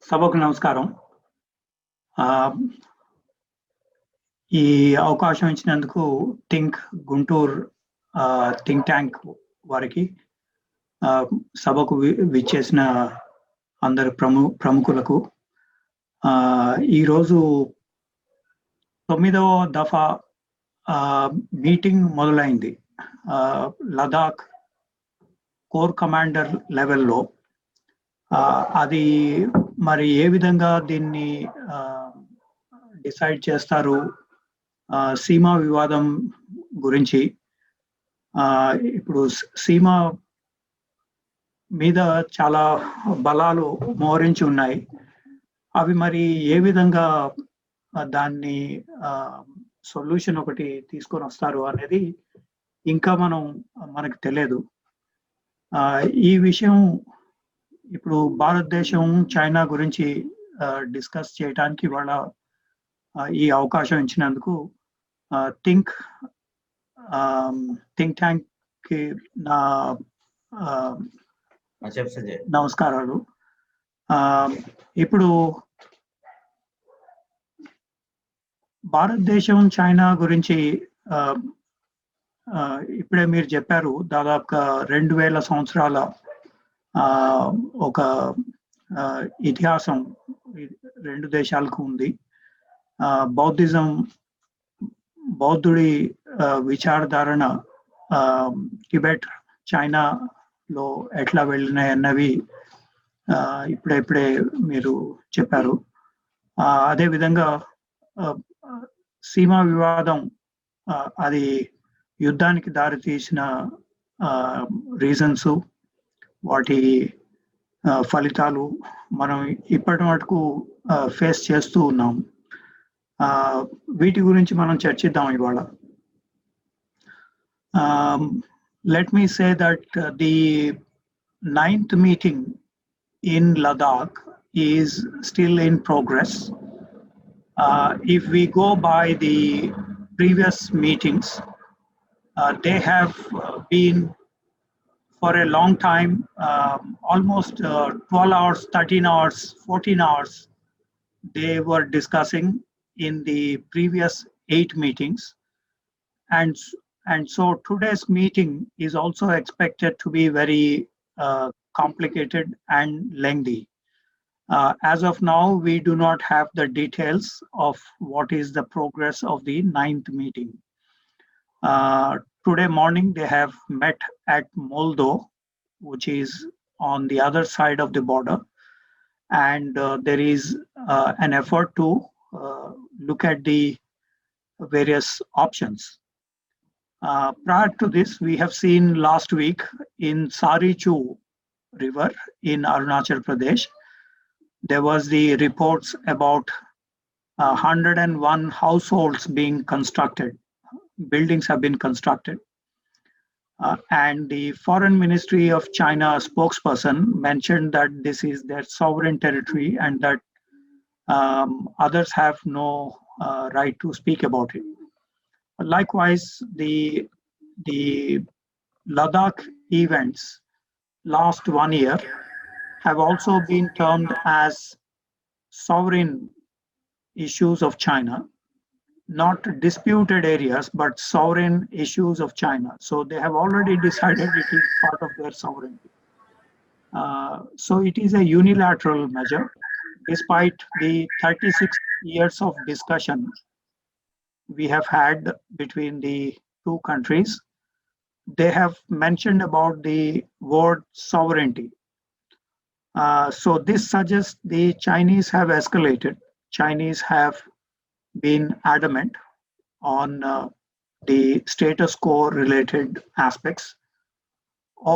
సభకు నమస్కారం. ఈ అవకాశం ఇచ్చినందుకు థింక్ గుంటూరు థింక్ ట్యాంక్ వారికి సభకు విచ్చేసిన అందరు ప్రముఖులకు ఈరోజు 9వ దఫా మీటింగ్ మొదలైంది. లదాఖ్ కోర్ కమాండర్ లెవెల్లో. అది మరి ఏ విధంగా దీన్ని డిసైడ్ చేస్తారు, సీమా వివాదం గురించి. ఇప్పుడు సీమా మీద చాలా బలాలు మోహరించి ఉన్నాయి. అవి మరి ఏ విధంగా దాన్ని సొల్యూషన్ ఒకటి తీసుకొని వస్తారు అనేది ఇంకా మనకు తెలియదు. ఈ విషయం ఇప్పుడు భారతదేశం చైనా గురించి డిస్కస్ చేయడానికి వాళ్ళ ఈ అవకాశం ఇచ్చినందుకు థింక్ ట్యాంక్ కి నా నమస్కారాలు. ఇప్పుడు భారతదేశం చైనా గురించి ఇప్పుడే మీరు చెప్పారు, దాదాపుగా 2000 సంవత్సరాల ఒక ఇతిహాసం రెండు దేశాలకు ఉంది. బౌద్ధుడి విచారధారణ టిబెట్ చైనాలో ఎట్లా వెళ్ళినాయన్నవి ఇప్పుడే మీరు చెప్పారు. అదేవిధంగా సీమా వివాదం అది యుద్ధానికి దారితీసిన రీజన్స్, వాటి ఫలితాలు మనం ఇప్పటి మటుకు ఫేస్ చేస్తూ ఉన్నాం. వీటి గురించి మనం చర్చిద్దాం ఇవాళ. Let me say that the 9th meeting in Ladakh is still in progress. If we go by the previous meetings, they have been for a long time, almost 12 hours, 13 hours, 14 hours, they were discussing in the previous 8 meetings. And so today's meeting is also expected to be very complicated and lengthy. As of now, we do not have the details of what is the progress of the 9th meeting. Today morning, they have met at Moldo, which is on the other side of the border. And there is an effort to look at the various options. Prior to this, we have seen last week in Sarichu River in Arunachal Pradesh, there was the reports about 101 households being constructed. Buildings have been constructed. And the Foreign Ministry of China spokesperson mentioned that this is their sovereign territory and that others have no right to speak about it. Likewise, the Ladakh events last 1 year have also been termed as sovereign issues of China, not disputed areas, but sovereign issues of China. So they have already decided it is part of their sovereignty. So it is a unilateral measure. Despite the 36 years of discussion we have had between the two countries, they have mentioned about the word sovereignty. So this suggests the Chinese have escalated. Chinese have been adamant on the status quo related aspects,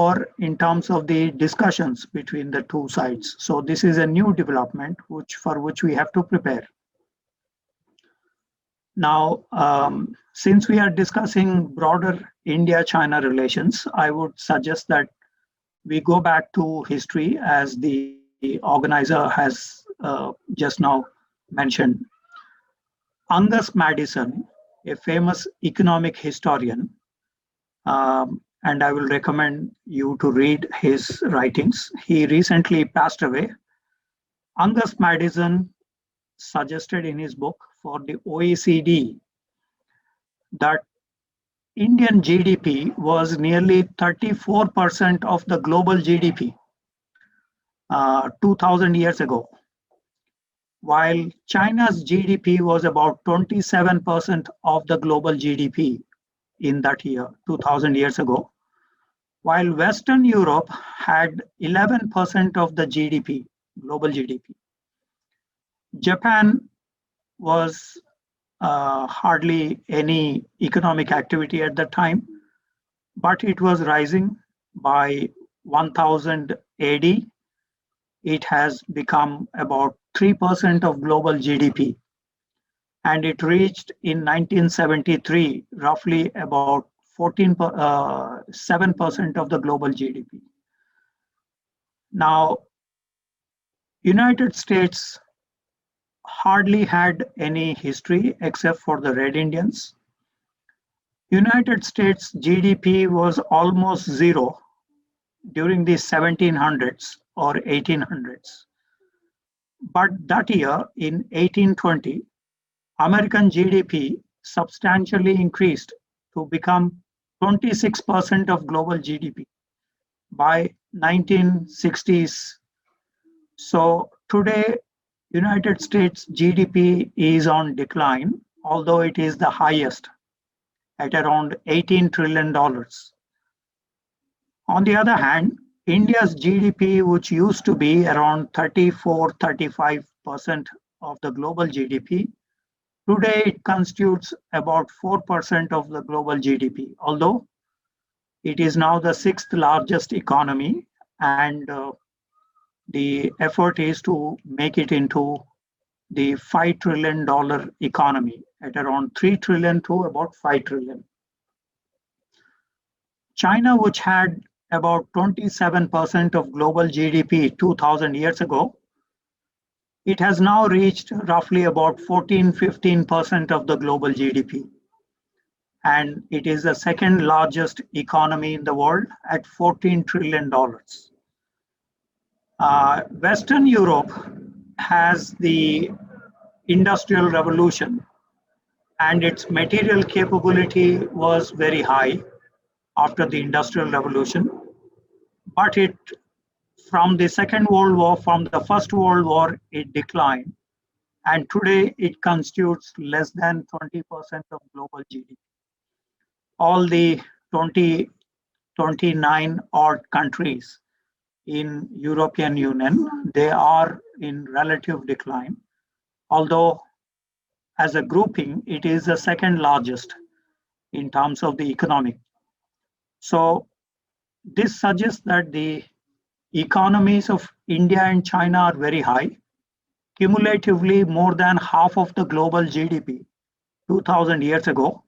or in terms of the discussions between the two sides. So this is a new development for which we have to prepare. Now, since we are discussing broader India-China relations, I would suggest that we go back to history, as the organizer has just now mentioned. Angus Maddison, a famous economic historian, and I will recommend you to read his writings. He recently passed away. Angus Madison suggested in his book for the OECD that Indian GDP was nearly 34% of the global GDP 2000 years ago, while China's GDP was about 27% of the global GDP in that year, 2000 years ago, while Western Europe had 11% of the GDP, global GDP. Japan was hardly any economic activity at the time, but it was rising. By 1000 AD. It has become about 3% of global GDP, and it reached in 1973 roughly about 7% of the global GDP. Now, United States hardly had any history except for the Red Indians. United States GDP was almost zero during the 1700s or 1800s. But that year, in 1820, American GDP substantially increased to become 26% of global GDP by 1960s. So today, United States GDP is on decline, although it is the highest at around $18 trillion. On the other hand, India's GDP, which used to be around 34-35% of the global GDP, today it constitutes about 4% of the global GDP, although it is now the sixth largest economy, and the effort is to make it into the $5 trillion economy at around 3 trillion to about 5 trillion. China, which had about 27% of global GDP 2000 years ago, it has now reached roughly about 14-15% of the global GDP. And it is the second largest economy in the world at $14 trillion. Western Europe has the Industrial Revolution, and its material capability was very high after the Industrial Revolution. But from the Second World War, from the First World War, it declined. And today it constitutes less than 20% of global GDP. All the 29 odd countries in European Union, they are in relative decline. Although as a grouping, it is the second largest in terms of the economic. So this suggests that the economies of India and China are very high, cumulatively more than half of the global GDP 2000 years ago.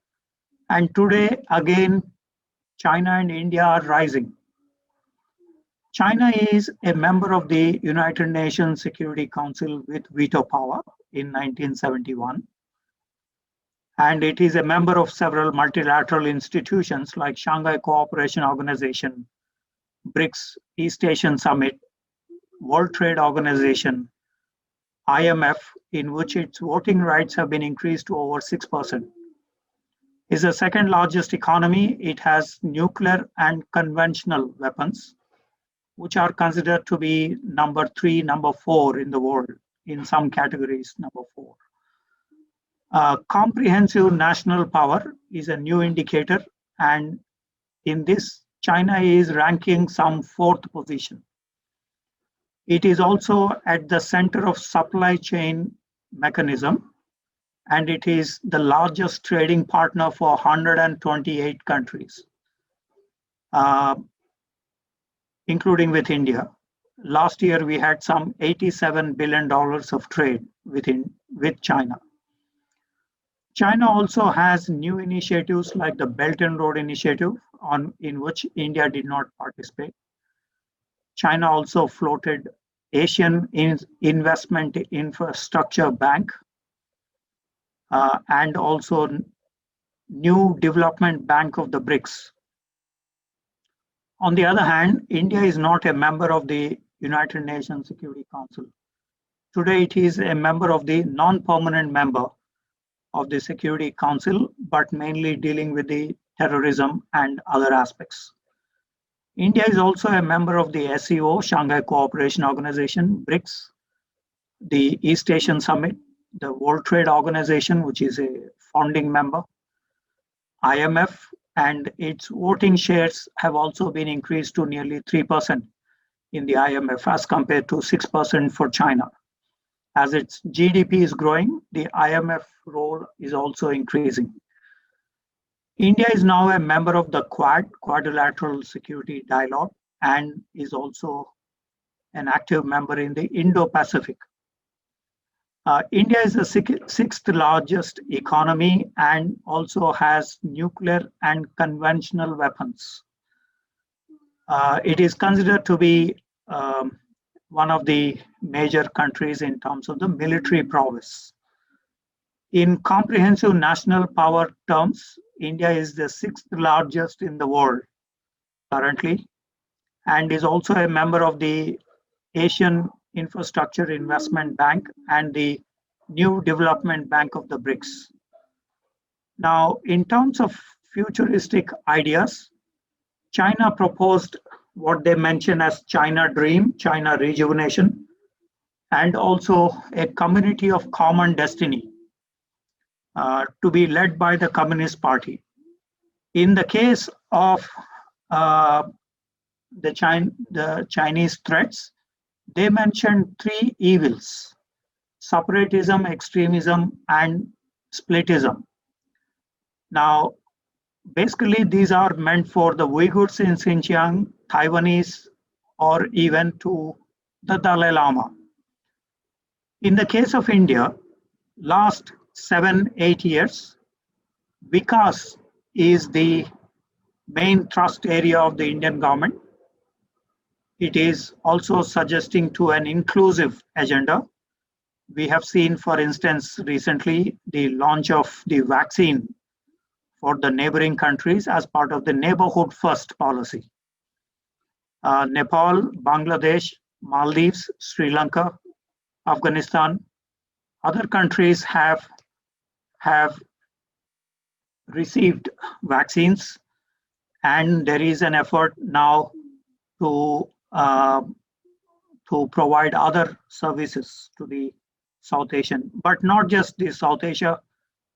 And today, again, China and India are rising. China is a member of the United Nations Security Council with veto power in 1971. And it is a member of several multilateral institutions like Shanghai Cooperation Organization, BRICS, East Asian Summit, World Trade Organization, IMF, in which its voting rights have been increased to over 6%. It's the second largest economy. It has nuclear and conventional weapons, which are considered to be number 3, number 4 in the world, in some categories, number 4. Comprehensive national power is a new indicator, and in this, China is ranking some 4th position. It is also at the center of supply chain mechanism, and it is the largest trading partner for 128 countries, including with India. Last year, we had some $87 billion of trade with China. China also has new initiatives like the Belt and Road Initiative, in which India did not participate. China also floated Asian Investment Infrastructure Bank, and also New Development Bank of the BRICS. On the other hand, India is not a member of the United Nations Security Council. Today, it is a member of the non-permanent member of the Security Council, but mainly dealing with the terrorism and other aspects. India is also a member of the SCO, Shanghai Cooperation Organization, BRICS, the East Asian Summit, the World Trade Organization, which is a founding member, IMF, and its voting shares have also been increased to nearly 3% in the IMF as compared to 6% for China. As its GDP is growing, the IMF role is also increasing. India is now a member of the Quad, Quadrilateral Security Dialogue, and is also an active member in the Indo-Pacific. India is the sixth largest economy and also has nuclear and conventional weapons. It is considered to be one of the major countries in terms of the military prowess. In comprehensive national power terms, India is the sixth largest in the world currently and is also a member of the Asian Infrastructure Investment Bank and the New Development Bank of the BRICS. Now, in terms of futuristic ideas, China proposed what they mention as China Dream, China Rejuvenation, and also a community of common destiny to be led by the Communist Party. In the case of the Chinese threats, they mentioned three evils: separatism, extremism, and splitism. Now, basically, these are meant for the Uyghurs in Xinjiang, Taiwanese, or even to the Dalai Lama. In the case of India, last 7-8 years, Vikas is the main thrust area of the Indian government. It is also suggesting to an inclusive agenda. We have seen, for instance, recently the launch of the vaccine for the neighboring countries as part of the neighborhood first policy. Nepal, Bangladesh, Maldives, Sri Lanka, Afghanistan, other countries have received vaccines, and there is an effort now to provide other services to the South Asian, but not just the South Asia.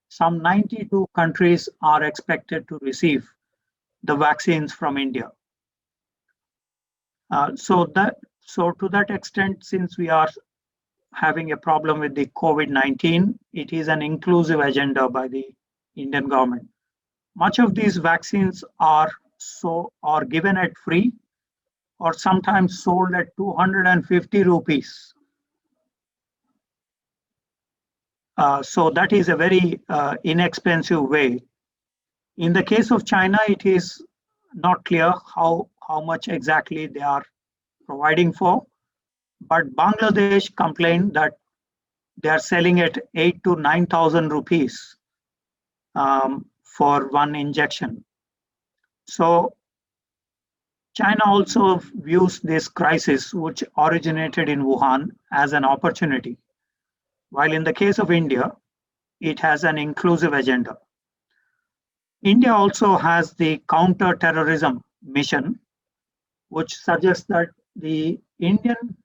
Some 92 countries are expected to receive the vaccines from India. So to that extent, since we are having a problem with the COVID-19, it is an inclusive agenda by the Indian government. Much of these vaccines are given at free or sometimes sold at 250 rupees. So that is a very inexpensive way. In the case of China, it is not clear how much exactly they are providing for, but Bangladesh complained that they are selling at 8,000 to 9,000 rupees for one injection. So China also views this crisis, which originated in Wuhan, as an opportunity. While in the case of India, it has an inclusive agenda. India also has the counter-terrorism mission, which suggests that the Indian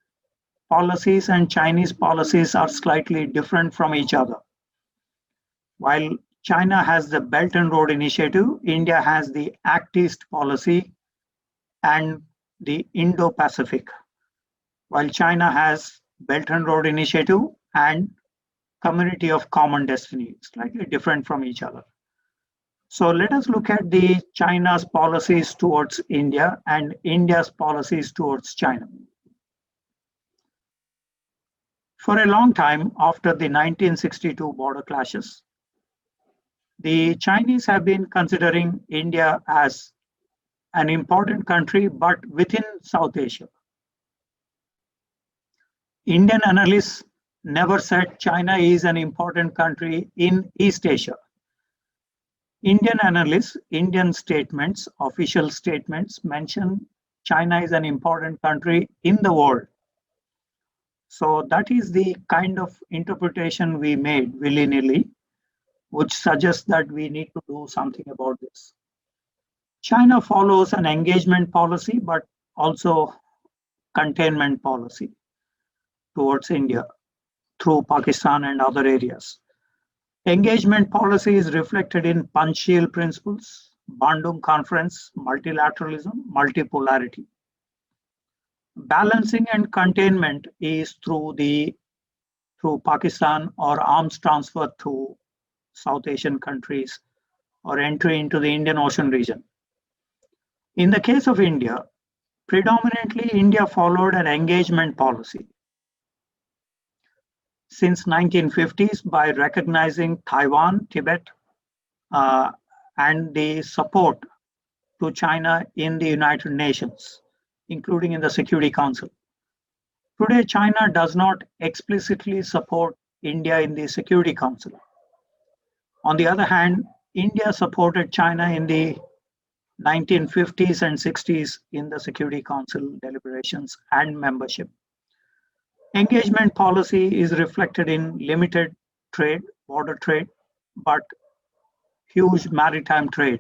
policies and Chinese policies are slightly different from each other. While China has the Belt and Road Initiative, India has the Act East policy and the Indo-Pacific, while China has Belt and Road Initiative and Community of Common Destiny, slightly different from each other. So let us look at the China's policies towards India and India's policies towards China. For a long time after the 1962 border clashes, the Chinese have been considering India as an important country, but within South Asia. Indian analysts never said China is an important country in East Asia. Indian analysts, Indian statements, official statements mention China is an important country in the world. So that is the kind of interpretation we made willy-nilly, which suggests that we need to do something about this. China follows an engagement policy, but also containment policy towards India through Pakistan and other areas. Engagement policy is reflected in Panchsheel principles, Bandung Conference, multilateralism, multipolarity. Balancing and containment is through Pakistan or arms transfer to South Asian countries or entry into the Indian Ocean region. In the case of India, predominantly India followed an engagement policy since 1950s by recognizing Taiwan, Tibet, and the support to China in the United Nations, including in the Security Council. Today, China does not explicitly support India in the Security Council. On the other hand, India supported China in the 1950s and 60s in the Security Council deliberations and membership. Engagement policy is reflected in limited trade, border trade, but huge maritime trade,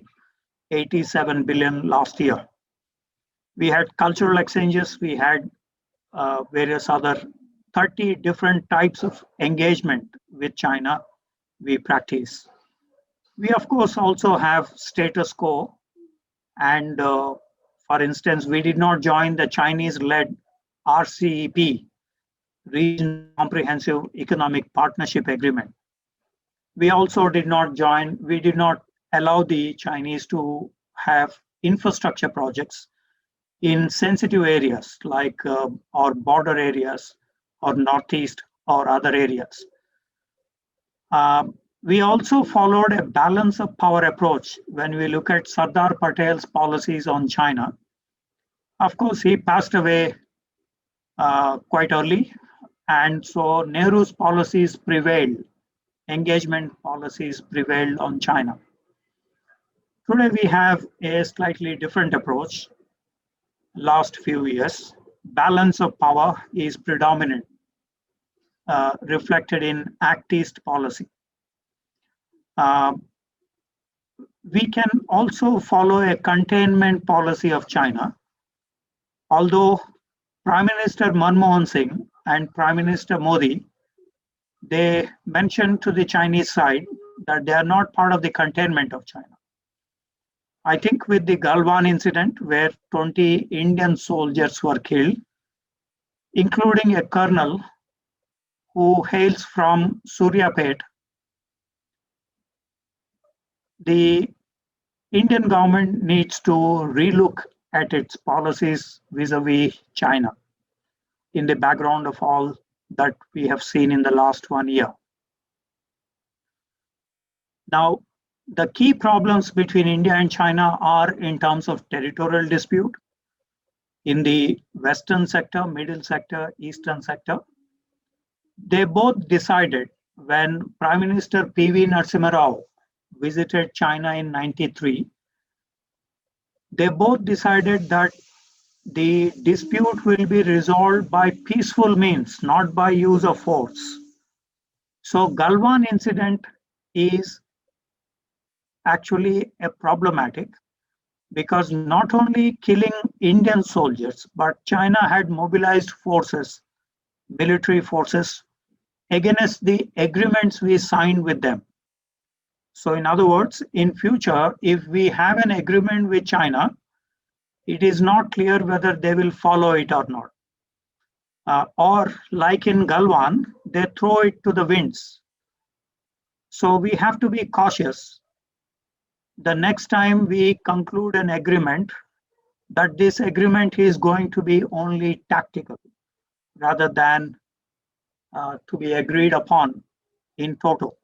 87 billion last year. We had cultural exchanges, we had various other 30 different types of engagement with China we practice. We, of course, also have status quo. And for instance, we did not join the Chinese-led RCEP, Regional Comprehensive Economic Partnership Agreement. We also did not allow the Chinese to have infrastructure projects in sensitive areas like or border areas or Northeast or other areas. We also followed a balance of power approach when we look at Sardar Patel's policies on China. Of course, he passed away quite early, and so Nehru's policies prevailed, engagement policies prevailed on China. Today we have a slightly different approach. Last few years, balance of power is predominant, reflected in Act East policy. We can also follow a containment policy of China, although Prime Minister Manmohan Singh and Prime Minister Modi, they mentioned to the Chinese side that they are not part of the containment of China. I think with the Galwan incident where 20 Indian soldiers were killed, including a colonel who hails from Suryapet, the Indian government needs to relook at its policies vis-a-vis China in the background of all that we have seen in the last 1 year. Now, the key problems between India and China are in terms of territorial dispute in the western sector, middle sector, eastern sector. They both decided when Prime Minister P.V. Narasimha Rao visited China in 93, they both decided that the dispute will be resolved by peaceful means, not by use of force. So Galwan incident is actually a problematic because not only killing Indian soldiers, but China had mobilized forces, military forces, against the agreements we signed with them. So in other words, in future, if we have an agreement with China, it is not clear whether they will follow it or not. Or like in Galwan, they throw it to the winds. So we have to be cautious the next time we conclude an agreement that this agreement is going to be only tactical rather than to be agreed upon in total.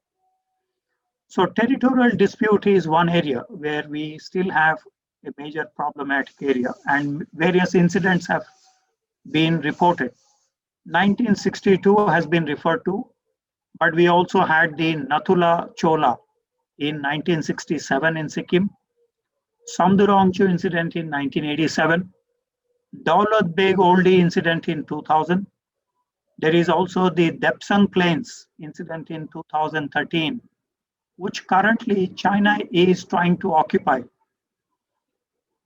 So territorial dispute is one area where we still have a major problematic area and various incidents have been reported. 1962 has been referred to, but we also had the Nathula Chola in 1967 in Sikkim, Samdurongchu incident in 1987, Daulat Beg Oldi incident in 2000, There is also the Depsang Plains incident in 2013, which currently China is trying to occupy.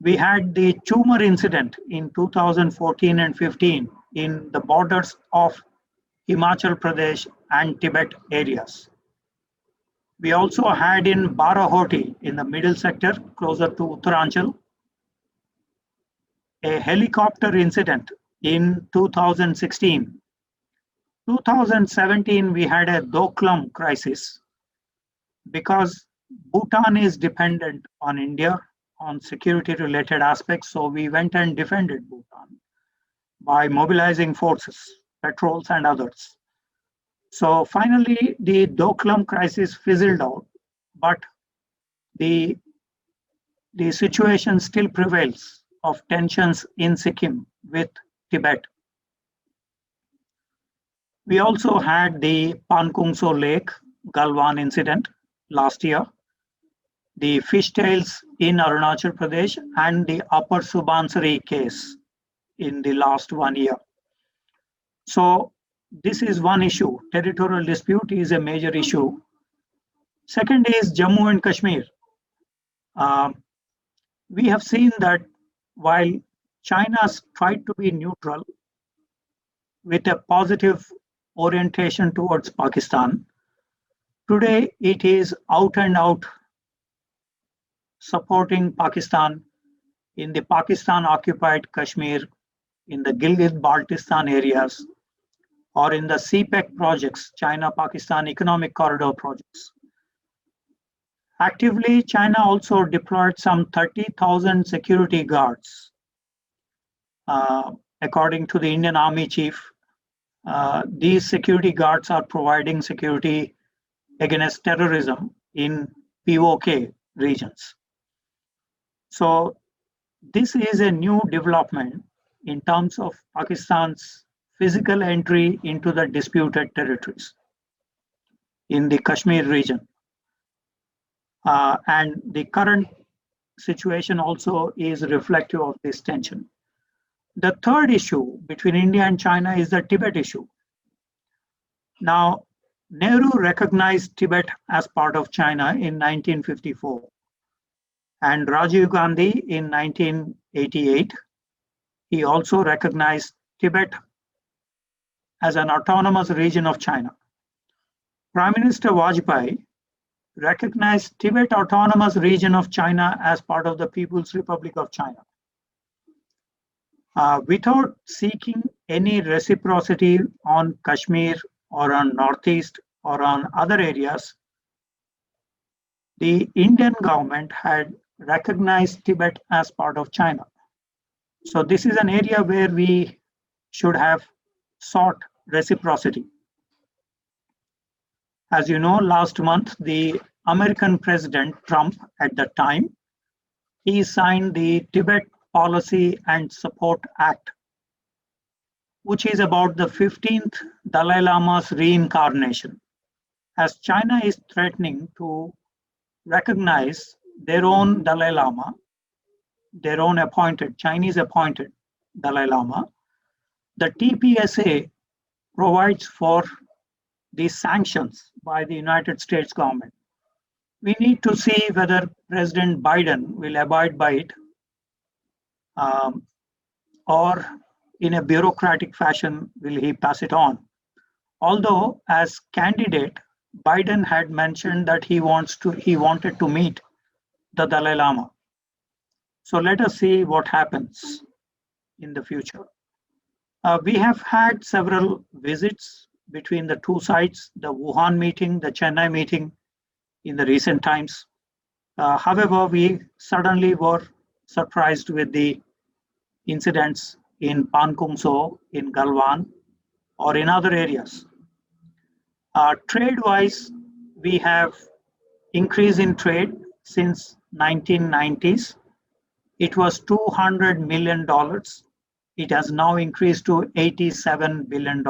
We had the Chumar incident in 2014 and 15 in the borders of Himachal Pradesh and Tibet areas. We also had in Barahoti in the middle sector closer to Uttaranchal a helicopter incident in 2016. 2017 we had a Doklam crisis because Bhutan is dependent on India on security related aspects, so we went and defended Bhutan by mobilizing forces, patrols and others. So finally the Doklam crisis fizzled out, but the situation still prevails of tensions in Sikkim with Tibet. We also had the Pankungso Lake Galwan incident last year, the fishtails in Arunachal Pradesh, and the Upper Subansari case in the last 1 year. So this is one issue. Territorial dispute is a major issue. Second is Jammu and Kashmir. We have seen that while China's tried to be neutral with a positive orientation towards Pakistan, today it is out and out supporting Pakistan in the Pakistan occupied Kashmir, in the Gilgit-Baltistan areas, or in the CPEC projects, China-Pakistan Economic Corridor projects. Actively, China also deployed some 30,000 security guards. According to the Indian Army chief, these security guards are providing security against terrorism in POK regions. So this is a new development in terms of Pakistan's physical entry into the disputed territories in the Kashmir region. And the current situation also is reflective of this tension. The third issue between India and China is the Tibet issue. Now, Nehru recognized Tibet as part of China in 1954, and Rajiv Gandhi in 1988. He also recognized Tibet as an autonomous region of China. Prime Minister Vajpayee recognized Tibet Autonomous Region of China as part of the People's Republic of China. Without seeking any reciprocity on Kashmir or on Northeast or on other areas, the Indian government had recognized Tibet as part of China. So this is an area where we should have sought reciprocity. As you know, last month, the American President Trump at the time, he signed the Tibet Policy and Support Act, which is about the 15th Dalai Lama's reincarnation, as China is threatening to recognize their own Dalai Lama, their own appointed, Chinese appointed Dalai Lama. The TPSA provides for these sanctions by the United States government. We need to see whether President Biden will abide by it or in a bureaucratic fashion will he pass it on. Although as candidate, Biden had mentioned that he wanted to meet the Dalai Lama. So let us see what happens in the future. We have had several visits between the two sides, the Wuhan meeting, the Chennai meeting in the recent times. However, we suddenly were surprised with the incidents in Pankungso, in Galwan, or in other areas. Trade-wise, we have increase in trade since 1990s. It was $200 million. It has now increased to $87 billion.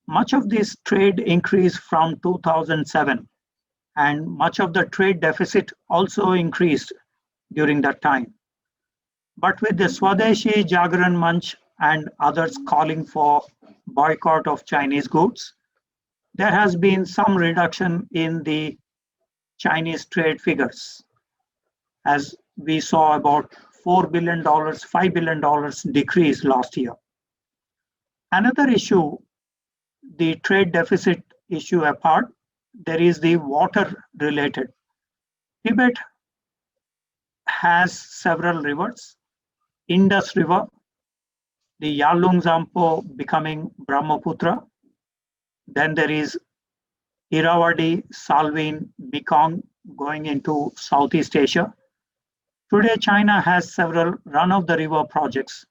Much of this trade increased from 2007, and much of the trade deficit also increased during that time. But with the Swadeshi Jagran Manch and others calling for boycott of Chinese goods, there has been some reduction in the Chinese trade figures, as we saw about $4 billion, $5 billion decrease last year. Another issue, the trade deficit issue apart, there is the water related. Tibet has several rivers, Indus River, the Yarlung Zampo becoming Brahmaputra. Then there is Irrawaddy, Salween, Mekong going into Southeast Asia. Today, China has several run-of-the-river projects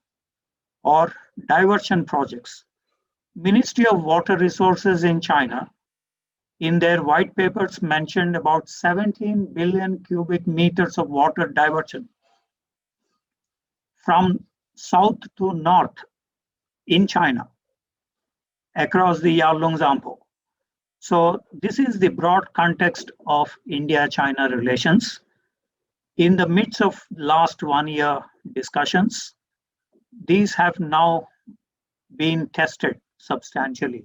or diversion projects. Ministry of Water Resources in China, in their white papers, mentioned about 17 billion cubic meters of water diversion from south to north in China across the Yarlung Zampo. So this is the broad context of India-China relations. In the midst of last 1 year discussions, these have now been tested substantially.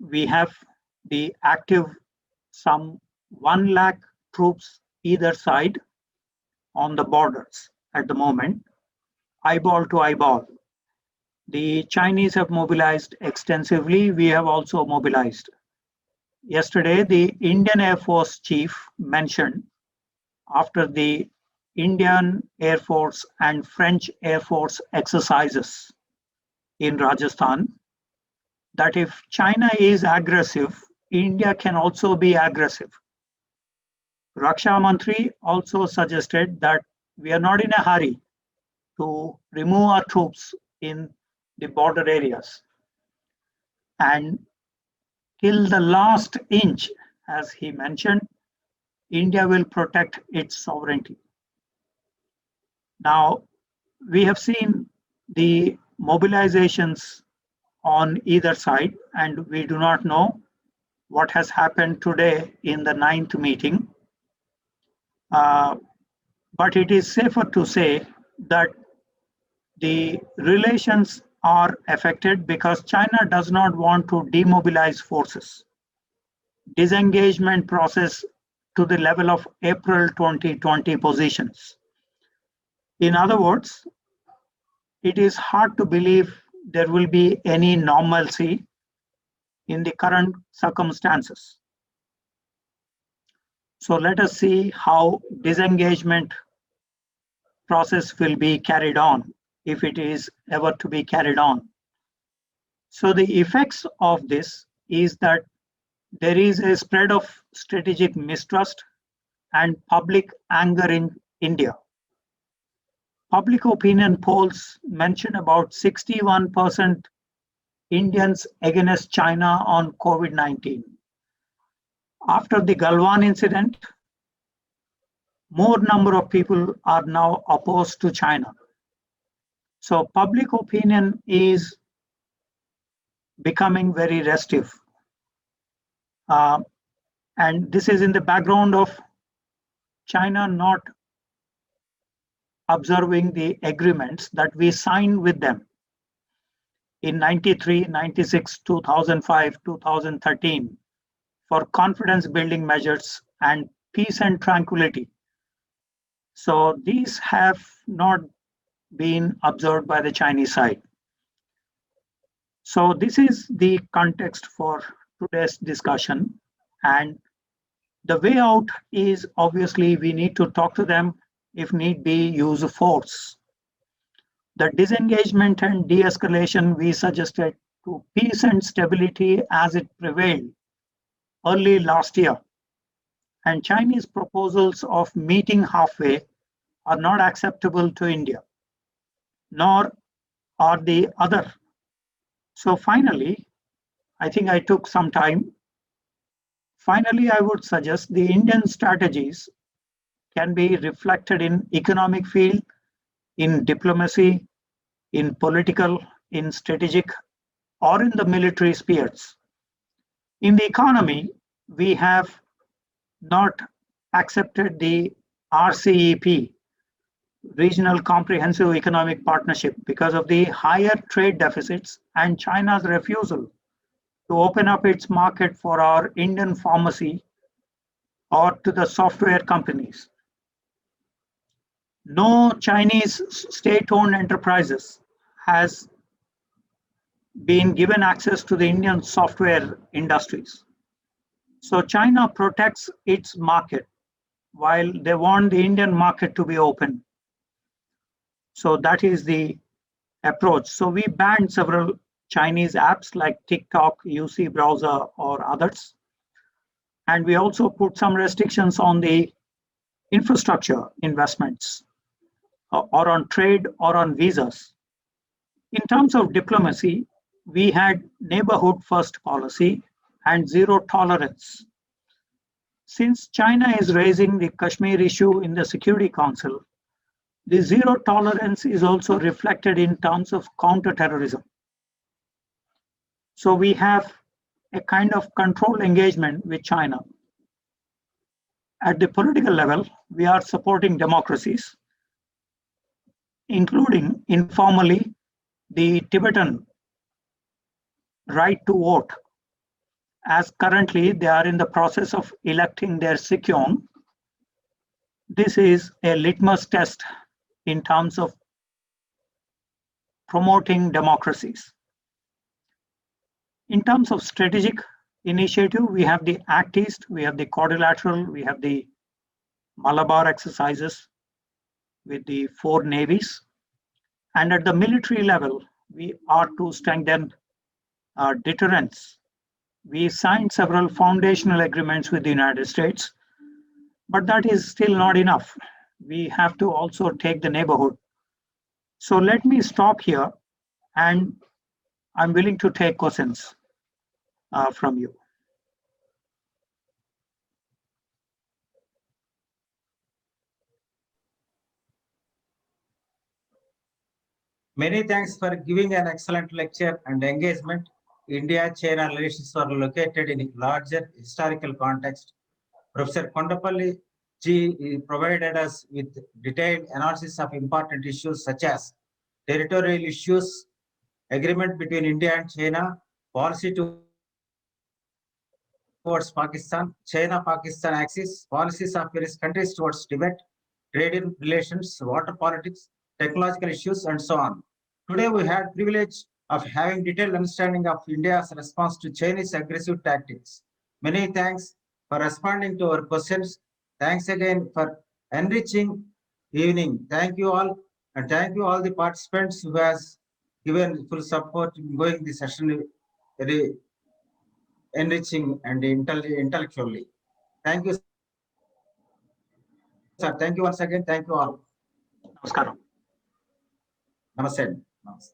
We have the active some 1 lakh troops either side on the borders at the moment, eyeball to eyeball. The Chinese have mobilized extensively. We have also mobilized. Yesterday, the Indian Air Force chief mentioned after the Indian Air Force and French Air Force exercises in Rajasthan that if China is aggressive, India can also be aggressive. Raksha Mantri also suggested that we are not in a hurry to remove our troops in the border areas. And till the last inch, as he mentioned, India will protect its sovereignty. Now, we have seen the mobilizations on either side, and we do not know what has happened today in the 9th meeting. But it is safer to say that the relations are affected because China does not want to demobilize forces. Disengagement process to the level of April 2020 positions. In other words, it is hard to believe there will be any normalcy in the current circumstances. So let us see how disengagement process will be carried on, if it is ever to be carried on. So the effects of this is that there is a spread of strategic mistrust and public anger in India. Public opinion polls mention about 61% Indians against China on COVID-19. After the Galwan incident, more number of people are now opposed to China. So public opinion is becoming very restive. And this is in the background of China not observing the agreements that we signed with them in 93, 96, 2005, 2013 for confidence building measures and peace and tranquility. So these have not been observed by the Chinese side. So this is the context for today's discussion. And the way out is obviously we need to talk to them, if need be, use force. The disengagement and de-escalation we suggested to peace and stability as it prevailed early last year. And Chinese proposals of meeting halfway are not acceptable to India, nor are the other. So finally, I think I took some time. Finally, I would suggest the Indian strategies can be reflected in economic field, in diplomacy, in political, in strategic, or in the military spheres. In the economy, we have not accepted the RCEP, regional comprehensive economic partnership because of the higher trade deficits and China's refusal to open up its market for our Indian pharmacy or to the software companies. No Chinese state-owned enterprises has been given access to the Indian software industries. So China protects its market while they want the Indian market to be open. So that is the approach. So we banned several Chinese apps like TikTok, UC browser, or others. And we also put some restrictions on the infrastructure investments or on trade or on visas. In terms of diplomacy, we had neighborhood first policy and zero tolerance. Since China is raising the Kashmir issue in the Security Council, the zero tolerance is also reflected in terms of counterterrorism. So we have a kind of controlled engagement with China. At the political level, we are supporting democracies, including informally the Tibetan right to vote, as currently they are in the process of electing their Sikyong. This is a litmus test in terms of promoting democracies. In terms of strategic initiative, we have the Act East, we have the Quadrilateral, we have the Malabar exercises with the 4 navies. And at the military level, we are to strengthen deterrence. We signed several foundational agreements with the United States, but that is still not enough. We have to also take the neighborhood. So let me stop here, and I'm willing to take questions from you. Many thanks for giving an excellent lecture and engagement. India-China relations are located in a larger historical context. Professor Kondapalli Ji provided us with detailed analysis of important issues such as territorial issues, agreement between India and China, policy towards Pakistan, China-Pakistan axis, policies of various countries towards Tibet, trade relations, water politics, technological issues, and so on. Today, we had privilege of having detailed understanding of India's response to Chinese aggressive tactics. Many thanks for responding to our questions. Thanks again for enriching evening. Thank you all, and thank you all the participants who has given full support in going the session very enriching and intellectually. Thank you, sir. Thank you once again. Thank you all. Namaskaram. Namaste. Namaste.